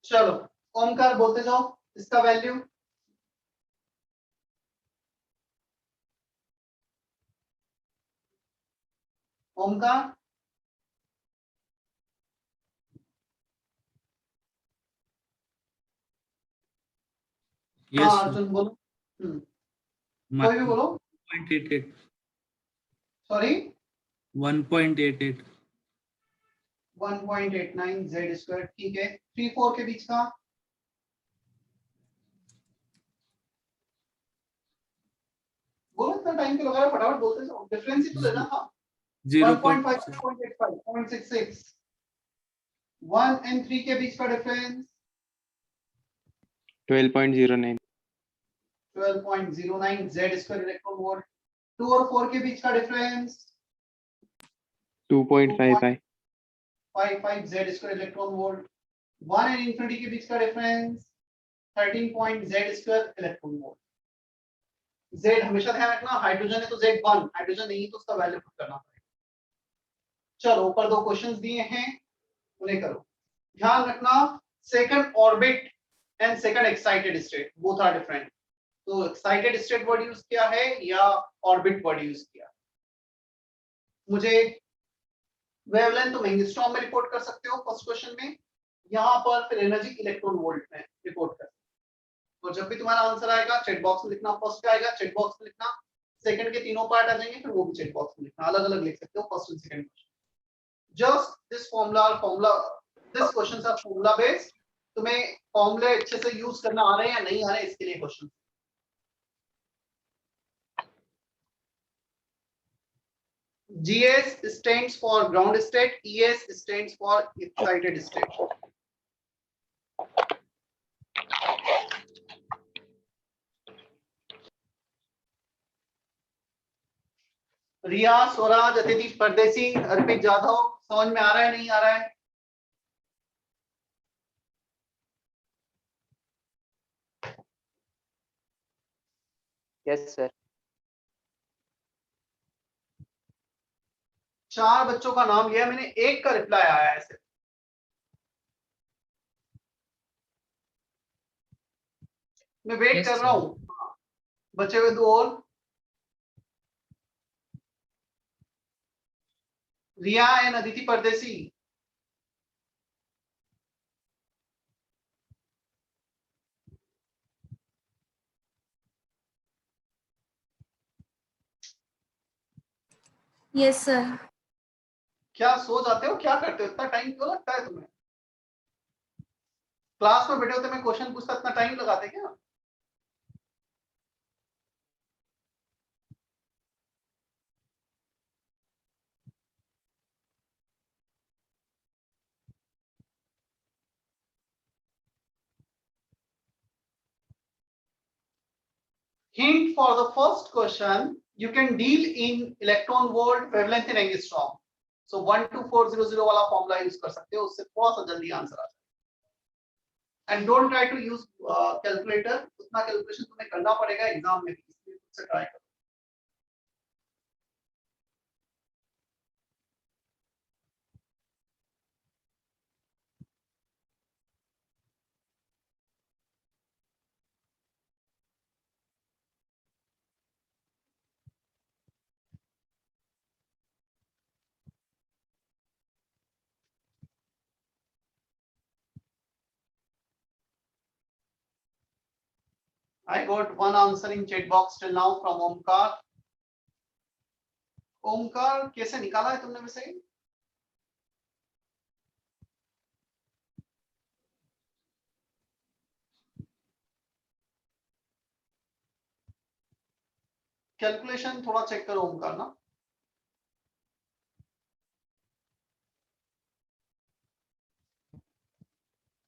चलो ओमकार बोलते जाओ इसका वैल्यू। ओमकार हाँ यस अर्जुन बोलो। कोई भी बोलो। 1.88 सॉरी 1.88 1.89 जेड स्क्वायर ठीक है। 3 4 के बीच का बोलो इतना टाइम क्यों लगा रहा है, फटाफट बोलते जाओ डिफरेंस ही तो लेना था। 1.5 0.85 0.66 1 and 3 के बीच का difference 12.09 12.09 Z square electron volt. 2 और 4 के बीच का difference 2.55 55 Z square electron volt. 1 and infinity के बीच का difference 13 point Z square electron volt. Z हमेशा ध्यान रखना, हाइड्रोजन है तो जेड 1, हाइड्रोजन नहीं तो उसका वैल्यू पुट करना पड़ेगा। चलो ऊपर 2 क्वेश्चंस दिए हैं उन्हें करो। ध्यान रखना second orbit and second excited state both are different. तो एक्साइटेड स्टेट वर्ड यूज किया है या ऑर्बिट वर्ड यूज किया। मुझे वेवलेंथ तुम एंगस्ट्रॉम में रिपोर्ट कर सकते हो फर्स्ट क्वेश्चन में, यहां पर फिर एनर्जी इलेक्ट्रॉन वोल्ट में रिपोर्ट कर। तो जब भी तुम्हारा आंसर आएगा चैट बॉक्स में लिखना, फर्स्ट का आएगा चैट बॉक्स में लिखना, सेकंड के तीनों पार्ट आ जाएंगे फिर वो भी चैट बॉक्स में लिखना, अलग अलग लिख सकते हो first and second question. Just this formula this questions are formula based. तुम्हें फॉर्मूले अच्छे से यूज करना आ रहे हैं या नहीं आ रहे हैं इसके लिए question. GS stands for ground state, ES stands for excited state. रिया, स्वराज, अतिथि परदेसी, अर्पित जाधव, समझ में आ रहा है नहीं आ रहा है? Yes sir. 4 बच्चों का नाम लिया मैंने, एक का रिप्लाई आया है सिर्फ। मैं वेट Yes, कर रहा sir. हूं, बचे हुए 2 और। रिया एंड अदिति परदेसी। Yes sir. क्या सो जाते हो, क्या करते हो, इतना टाइम क्यों लगता है तुम्हें? क्लास में बैठे होते मैं क्वेश्चन पूछता, इतना टाइम लगाते क्या? Hint for the first question, you can deal in electron volt, wavelength in angstrom. So 12400 वाला फॉर्मूला यूज कर सकते हो, उससे थोड़ा सा जल्दी आंसर आ जाए। And don't try to use calculator, उतना कैलकुलेशन तुम्हें करना पड़ेगा एग्जाम में भी, इसलिए खुद से ट्राई करो। I got one answer in chat box till now from Omkar. Omkar कैसे निकाला है तुमने वैसे? कैलकुलेशन थोड़ा चेक करो ओमकार ना।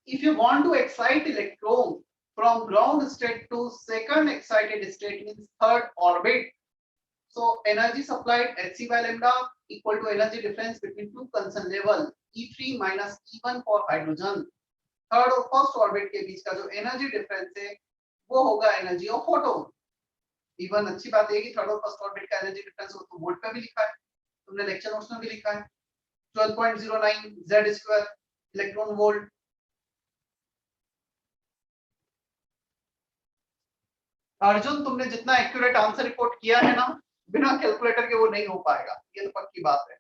If you want to excite electron from ground state to second excited state means third orbit, so energy supplied Hc by lambda equal to energy difference between two concern level E3 minus E1 for hydrogen। Third और first orbit के बीच का जो energy difference है वो होगा energy of photon. Even अच्छी बात है कि थर्ड और फर्स्ट ऑर्बिट का एनर्जी डिफरेंस हो तो वोल्ट पे भी लिखा है, तुमने लेक्चर नोट्स में भी लिखा है 12.09 Z square electron volt. Arjun, तुमने जितना एक्यूरेट आंसर रिपोर्ट किया है ना, बिना कैलकुलेटर के वो नहीं हो पाएगा, ये तो पक्की बात है।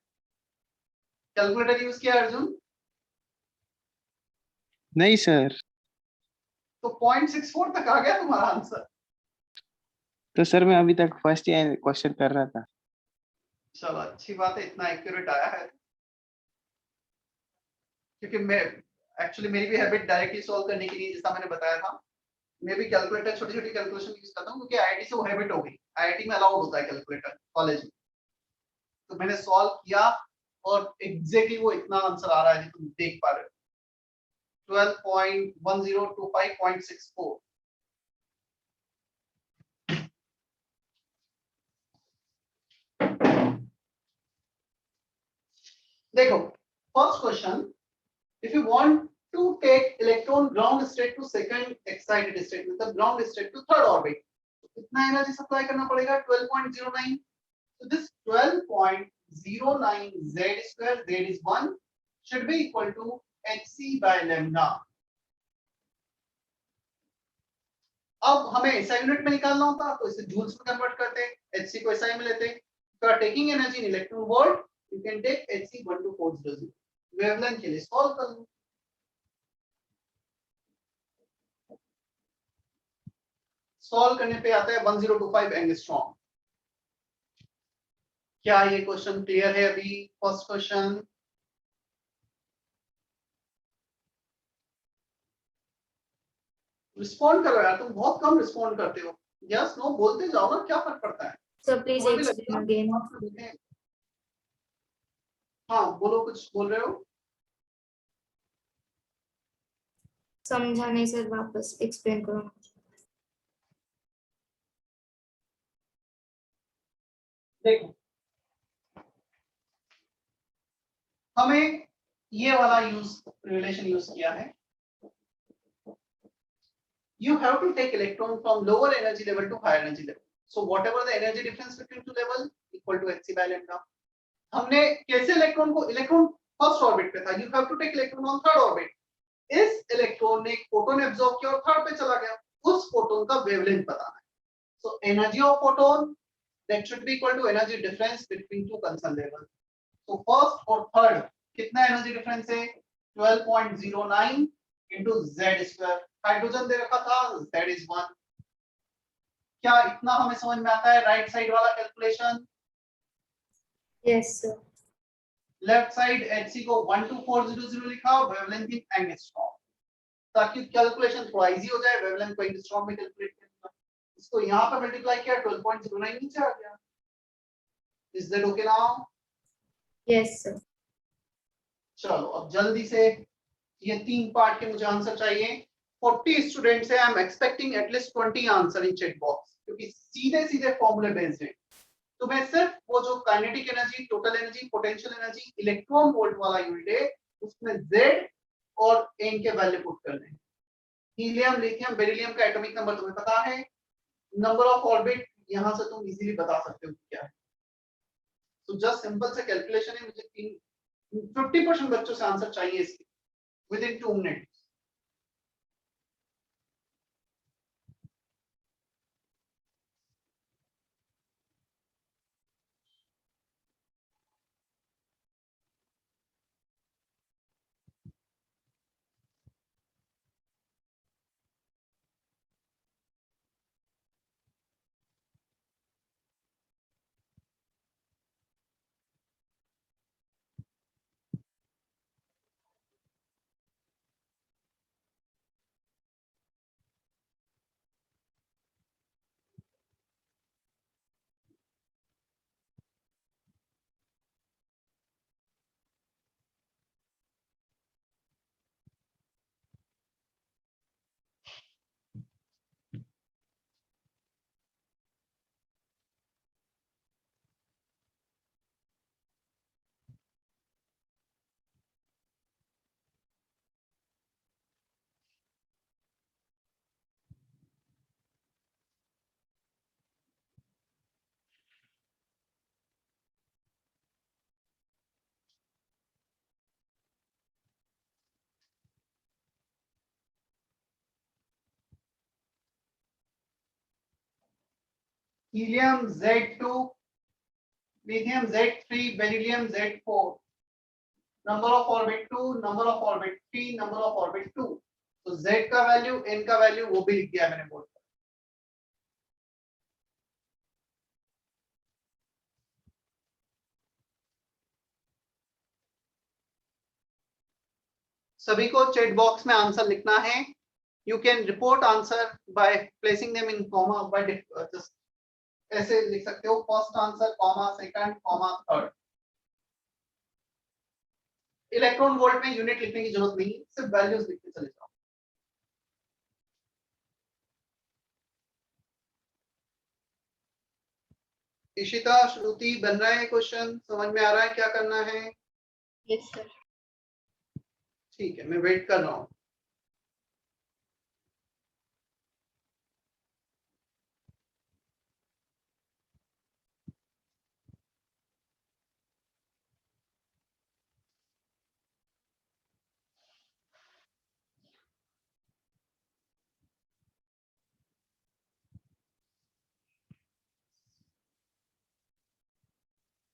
कैलकुलेटर यूज किया अर्जुन? नहीं सर। तो 0.64 तक आ गया तुम्हारा आंसर। तो सर मैं अभी तक फर्स्ट क्वेश्चन कर रहा था। चलो अच्छी बात है, इतना एक्यूरेट आया है। क्योंकि मैं एक्चुअली मेरी भी हैबिट डायरेक्टली सॉल्व करने की नहीं, जैसा मैंने बताया था। मैं भी कैलकुलेटर छोटी छोटी कैलकुलेशन यूज करता हूँ, क्योंकि आईआईटी से वो हैबिट हो गई। आईआईटी में अलाउड होता है कैलकुलेटर कॉलेज में, तो मैंने सॉल्व किया और एग्जैक्टली वो इतना आंसर आ रहा है जो तुम देख पा रहे हो, 12.1025.64। देखो first question, if you want to take electron ground state to second excited state, मतलब ground state to third orbit, कितना एनर्जी सप्लाई करना पड़ेगा? 12.09। so this 12.09 z square, z is 1, should be equal to hc by lambda। अब हमें SI unit में निकालना होता तो इसे जूल्स में कन्वर्ट करते, hc को SI में लेते। तो taking energy in electron volt, you can take hc 12400। Wavelength के लिए सॉल्व कर लो। सॉल्व करने पे आता है 1025 एंगस्ट्रॉम। क्या ये क्वेश्चन क्लियर है? अभी फर्स्ट क्वेश्चन रिस्पॉन्ड करो यार, तुम बहुत कम रिस्पॉन्ड करते हो। यस नो बोलते जाओ ना, क्या फर्क पड़ता है। सर प्लीज तुम्हें भी एक्सप्लेन लगेगा। अगेन। हाँ बोलो, कुछ बोल रहे हो? समझा नहीं सर, वापस एक्सप्लेन करो। देखो हमें ये वाला रिलेशन यूज किया है। You have to take electron from lower energy level to higher energy level. So whatever the energy difference between two level equal to hc by lambda। हमने कैसे इलेक्ट्रॉन को, इलेक्ट्रॉन फर्स्ट ऑर्बिट पे था, you have to take electron on third orbit। इस electron ने photon absorb किया और third पे चला गया, उस फोटोन का वेवलेंथ बताना है। So energy of photon that should be equal to energy difference between two concerned levels। So first और थर्ड कितना एनर्जी डिफरेंस है? 12.09 into z स्क्वायर। हाइड्रोजन दे रखा था, z is 1। क्या इतना हमें समझ में आता है? राइट साइड वाला calculation. Yes sir. Left side hc को 12400 लिखा, वेवलेंथ इन एंगस्ट्रॉम, ताकि कैलकुलेशन थोड़ा इजी हो जाए। वेवलेंथ को एंगस्ट्रॉम में कैलकुलेट करना, इसको यहां पे मल्टीप्लाई किया, 12.09 नीचे आ गया। Is that okay now? Yes sir. चलो अब जल्दी से ये 3 पार्ट के मुझे आंसर चाहिए। 40 स्टूडेंट्स है, I am expecting at least 20 answer in chat box, क्योंकि सीधे सीधे फॉर्मूले बेस्ड है। तो मैं सिर्फ वो जो kinetic energy, total energy, potential energy, electron volt वाला यूनिट है, उसमें z और n के वैल्यू पुट करने हैं। हीलियम, लिथियम, बेरिलियम का एटॉमिक नंबर तुम्हें पता है, नंबर ऑफ ऑर्बिट यहां से तुम इजीली बता सकते हो क्या है। तो जस्ट सिंपल से कैलकुलेशन है। मुझे 50% बच्चों से आंसर चाहिए इसके with in 2 minute. helium Z2, lithium Z3, beryllium Z4, number of orbit 2, number of orbit 3, number of orbit 2. तो Z का वैल्यू, N का वैल्यू वो भी लिख दिया मैंने बोर्ड पर। सभी को चैट बॉक्स में आंसर लिखना है। You can report answer by placing them in comma, by just ऐसे लिख सकते हो, first answer comma, second comma, third. Electron volt में यूनिट लिखने की जरूरत नहीं, सिर्फ वैल्यूज लिखते चले जाओ। इशिता, श्रुति, बन रहा है क्वेश्चन? समझ में आ रहा है क्या करना है? Yes sir. ठीक है, मैं वेट कर रहा हूँ।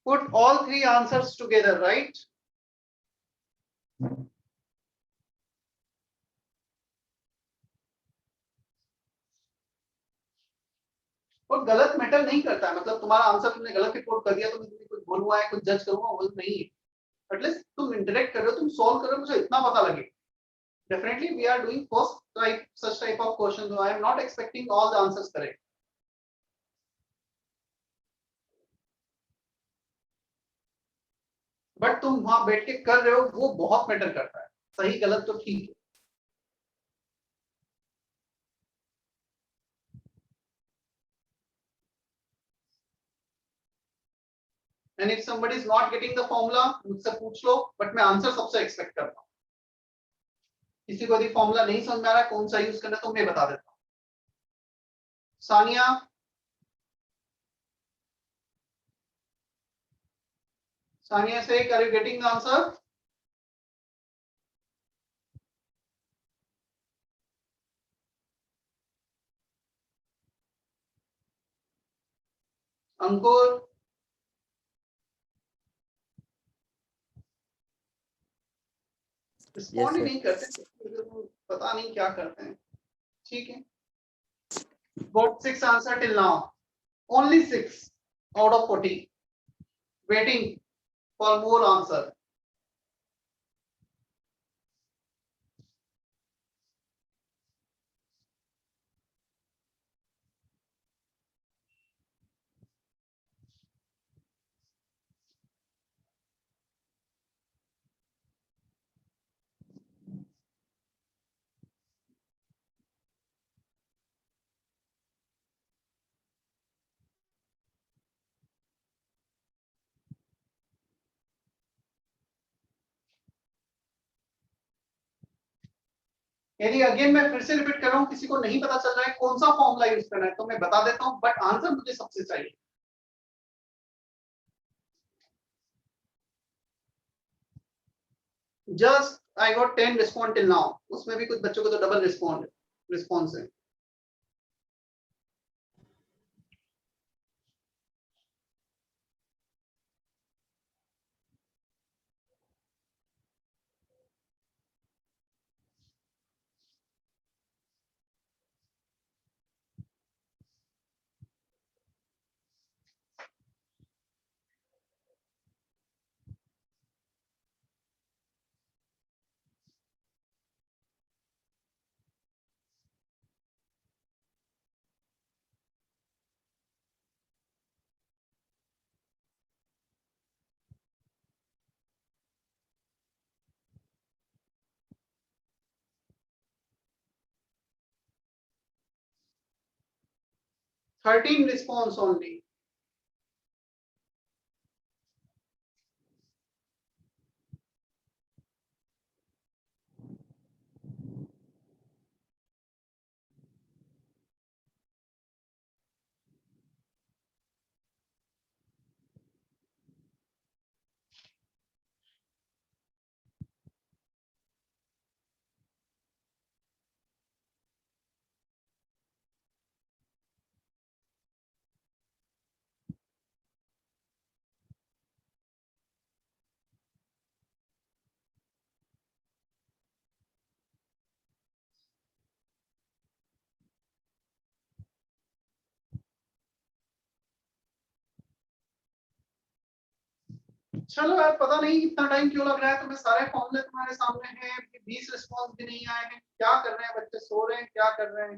Put all three answers together, right? और गलत मैटर नहीं करता है, मतलब तुम्हारा आंसर तुमने गलत रिपोर्ट कर दिया तो मैं तुम्हें कुछ बोलूंगा या कुछ जज करूंगा, वो नहीं है। एटलीस्ट तुम इंटरेक्ट कर रहे हो, तुम सॉल्व कर रहे हो, मुझे इतना पता लगे। Definitely we are doing first type, such type of questions, so I am not expecting all the answers correct. But तुम वहां बैठ के कर रहे हो, वो बहुत मैटर करता है। सही गलत तो ठीक है। And if somebody is not getting the formula, मुझसे पूछ लो, बट मैं आंसर सबसे एक्सपेक्ट करता हूँ। किसी को यदि फॉर्मूला नहीं समझ में आ रहा है कौन सा यूज करना है तो मैं बता देता हूँ। सानिया, सानिया से are you getting the answer? Ankur, respond ही नहीं करते, पता नहीं क्या करते हैं। ठीक है, got 6 answer till now, only 6 out of 40, waiting for more answer. यदि अगेन मैं फिर से रिपीट कर रहा हूं, किसी को नहीं पता चल रहा है कौन सा फॉर्मूला यूज करना है तो मैं बता देता हूं, बट आंसर मुझे सबसे चाहिए। Just I got 10 respond till now, उसमें भी कुछ बच्चों को तो डबल रिस्पॉन्स है। Thirteen response only. चलो यार, पता नहीं इतना टाइम क्यों लग रहा है, तुम्हें सारे फॉर्मूले तुम्हारे सामने हैं, 20 रिस्पॉन्स भी नहीं आए हैं, क्या कर रहे हैं बच्चे, सो रहे हैं, क्या कर रहे हैं?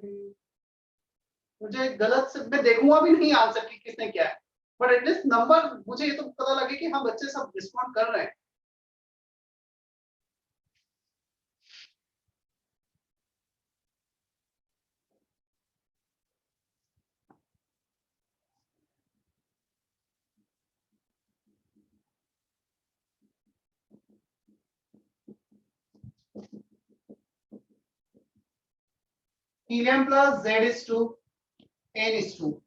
मुझे गलत से मैं देखूंगा भी नहीं आंसर की किसने क्या है, बट एटलीस्ट नंबर मुझे ये तो पता लगे कि हाँ बच्चे सब रिस्पॉन्ड कर रहे हैं। Helium plus Z is to N is to.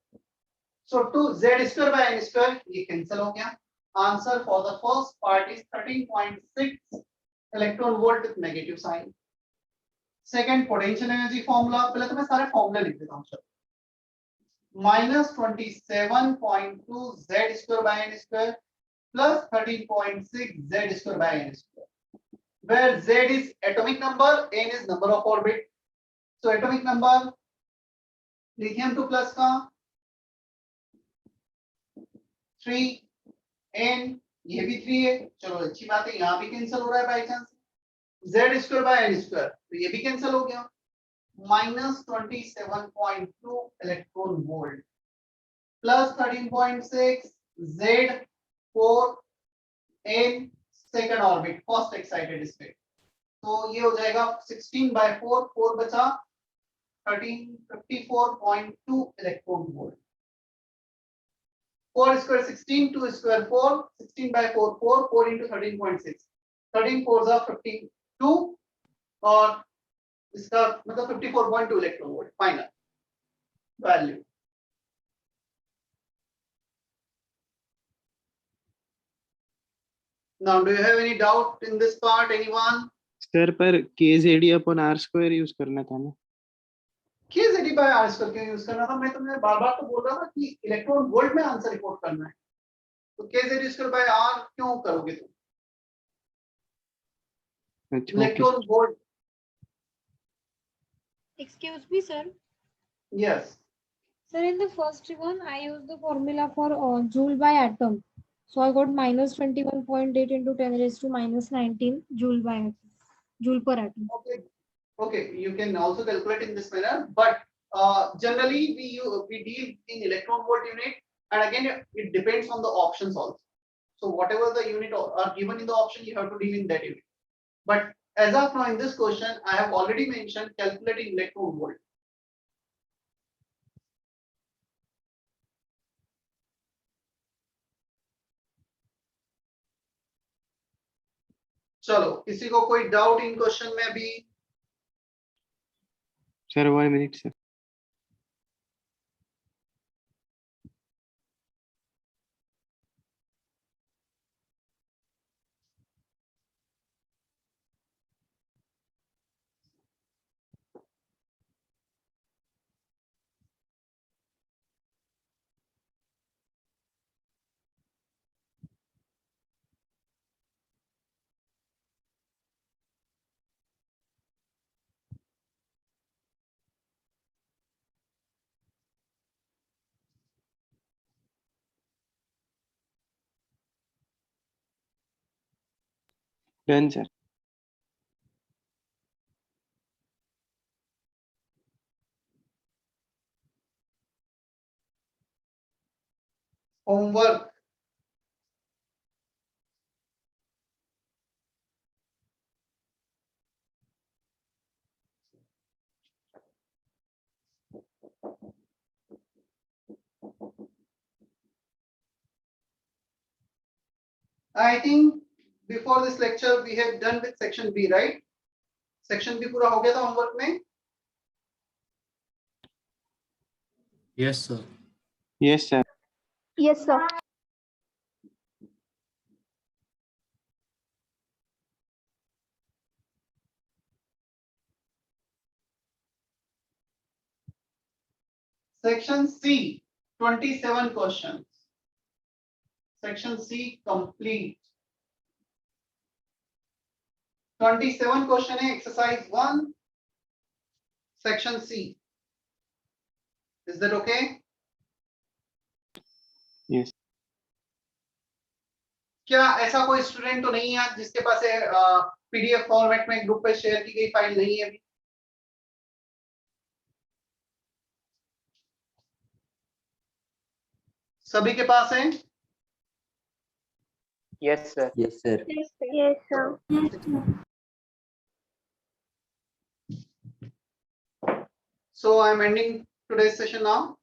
So 2 Z square by N square ये cancel हो गया. Answer for the first part is 13.6 electron volt with negative sign. Second potential energy formula, पहले तो मैं सारे फॉर्मूले लिख देता हूँ. चलो. -27.2 Z square by N square plus 13.6 Z square by N square. Where Z is atomic number, N is number of orbit. So atomic number lithium 2 plus का 3 n, ये भी 3 है, चलो अच्छी बात है, यहाँ भी कैंसिल हो रहा है by chance. Z square by N square तो ये भी कैंसिल हो गया. -27.2 electron volt plus 13.6 Z 4 N second orbit first excited state. तो ये हो जाएगा 16/4, 4 बचा 1354.2 electron volt. 4 square 16, 2 square 4, 16/4 4 into 13.6, 13 4s are 52 और इसका मतलब 54.2 electron volt final value. Now do you have any doubt in this part, anyone? Sir पर KZD upon R square use करना था ना. KZD by R square क्यों use करना था? मैं तुम्हें बार-बार तो बोल रहा था कि इलेक्ट्रॉन वोल्ट में आंसर रिपोर्ट करना है, तो KZD square by R क्यों करोगे तुम? अच्छा, electron volt. Excuse me, sir. Yes. Sir, in the first one, I used the formula for joule by atom. So I got -21.8 into 10 raised to -19 joule by atom, joule per atom. Okay. Okay, you can also calculate in this manner, but generally we deal in electron volt unit, and again it depends on the options also. So whatever the unit are given in the option, you have to deal in that unit. But as of now in this question, I have already mentioned calculating electron volt. चलो, किसी को कोई doubt in question में भी? Sir 1 minute sir. Done sir. Homework. I think before this lecture we have done with section B, right? Section B पूरा हो गया था होमवर्क में. Yes, sir. Yes sir. Yes, sir. Section C, 27 questions. Section C complete. 27 question है, exercise 1, section C. Is that okay? Yes. क्या ऐसा कोई student तो नहीं है जिसके पास पीडीएफ फॉर्मेट में ग्रुप पे शेयर की गई फाइल नहीं है अभी? सभी के पास है? Yes, sir. Yes, sir. Yes, sir. So I am ending today's session now.